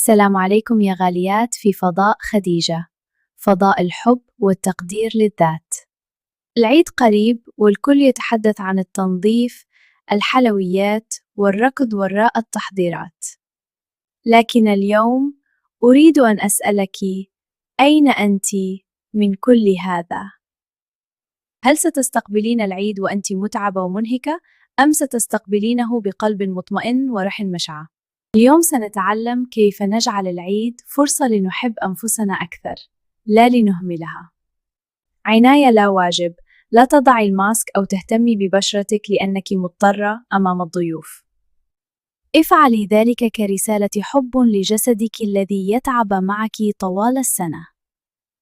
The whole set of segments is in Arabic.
السلام عليكم يا غاليات في فضاء خديجة، فضاء الحب والتقدير للذات. العيد قريب والكل يتحدث عن التنظيف، الحلويات والركض وراء التحضيرات. لكن اليوم أريد أن أسألك: أين أنت من كل هذا؟ هل ستستقبلين العيد وأنت متعبة ومنهكة، أم ستستقبلينه بقلب مطمئن ورح مشعة؟ اليوم سنتعلم كيف نجعل العيد فرصة لنحب أنفسنا أكثر، لا لنهملها. عناية لا واجب، لا تضعي الماسك أو تهتمي ببشرتك لأنك مضطرة أمام الضيوف. افعلي ذلك كرسالة حب لجسدك الذي يتعب معك طوال السنة.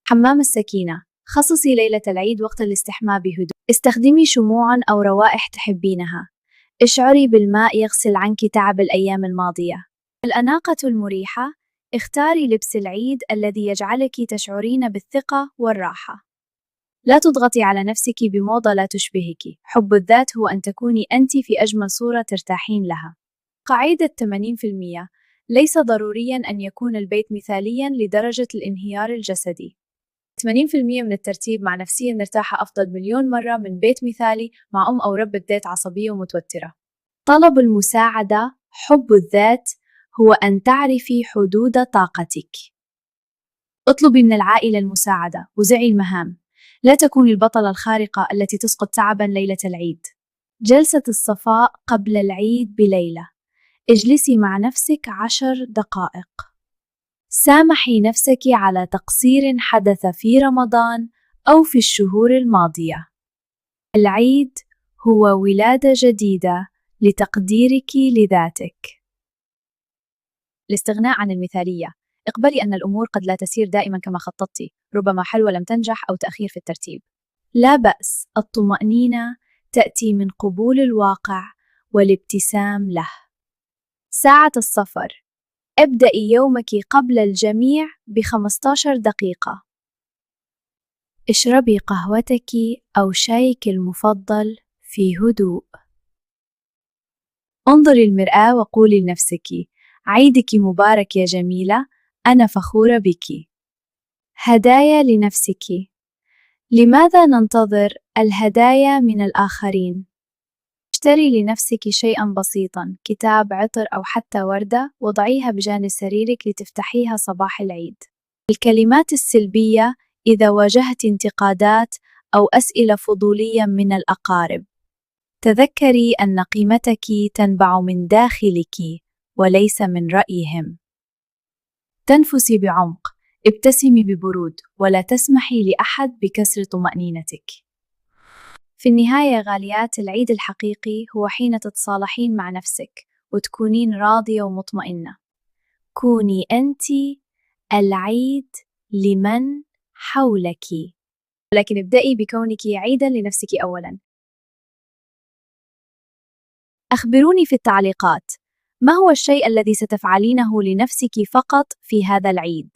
حمام السكينة، خصصي ليلة العيد وقت الاستحمام بهدوء. استخدمي شموعاً أو روائح تحبينها. اشعري بالماء يغسل عنك تعب الأيام الماضية. الأناقة المريحة، اختاري لبس العيد الذي يجعلك تشعرين بالثقة والراحة. لا تضغطي على نفسك بموضة لا تشبهك. حب الذات هو أن تكوني أنت في أجمل صورة ترتاحين لها. قاعدة 80%: ليس ضرورياً أن يكون البيت مثالياً لدرجة الانهيار الجسدي. 80% من الترتيب مع نفسية مرتاحة أفضل مليون مرة من بيت مثالي مع أم أو ربة بيت عصبية ومتوترة. طلب المساعدة. حب الذات هو أن تعرفي حدود طاقتك. اطلبي من العائلة المساعدة، وزعي المهام. لا تكوني البطلة الخارقة التي تسقط تعباً ليلة العيد. جلسة الصفاء قبل العيد بليلة. اجلسي مع نفسك 10 دقائق. سامحي نفسك على تقصير حدث في رمضان أو في الشهور الماضية. العيد هو ولادة جديدة لتقديرك لذاتك. الاستغناء عن المثالية. اقبلي أن الأمور قد لا تسير دائما كما خططت، ربما حلوة لم تنجح أو تأخير في الترتيب. لا بأس، الطمأنينة تأتي من قبول الواقع والابتسام له. ساعة الصفر. ابدأي يومك قبل الجميع ب15 دقيقة. اشربي قهوتك أو شايك المفضل في هدوء. انظري المرآة وقولي لنفسك: عيدك مبارك يا جميلة، أنا فخورة بك. هدايا لنفسك. لماذا ننتظر الهدايا من الآخرين؟ اشتري لنفسك شيئاً بسيطاً، كتاب، عطر أو حتى وردة، وضعيها بجانب سريرك لتفتحيها صباح العيد. الكلمات السلبية: إذا واجهت انتقادات أو أسئلة فضولية من الأقارب، تذكري أن قيمتك تنبع من داخلك وليس من رأيهم. تنفسي بعمق، ابتسمي ببرود، ولا تسمحي لأحد بكسر طمأنينتك. في النهاية يا غاليات، العيد الحقيقي هو حين تتصالحين مع نفسك وتكونين راضية ومطمئنة. كوني أنت العيد لمن حولك، لكن ابدأي بكونك عيداً لنفسك أولاً. أخبروني في التعليقات، ما هو الشيء الذي ستفعلينه لنفسك فقط في هذا العيد؟